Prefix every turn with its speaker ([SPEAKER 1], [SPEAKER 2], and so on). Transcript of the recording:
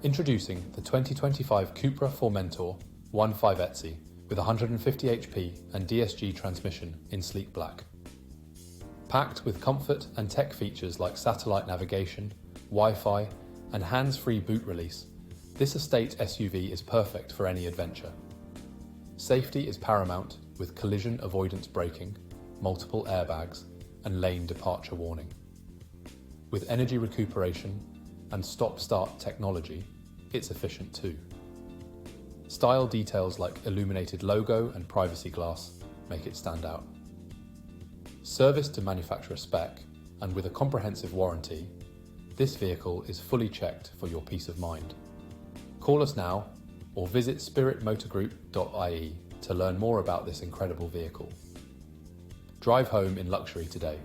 [SPEAKER 1] Introducing the 2025 Cupra Formentor 1.5 with 150 HP and DSG transmission in sleek black. Packed with comfort and tech features like satellite navigation, Wi-Fi, and hands-free boot release, this estate SUV is perfect for any adventure. Safety is paramount with collision avoidance braking, multiple airbags, and lane departure warning. With energy recuperation and stop-start technology, it's efficient too. Style details like illuminated logo and privacy glass make it stand out. Serviced to manufacturer spec and with a comprehensive warranty, this vehicle is fully checked for your peace of mind. Call us now or visit spiritmotorgroup.ie to learn more about this incredible vehicle. Drive home in luxury today.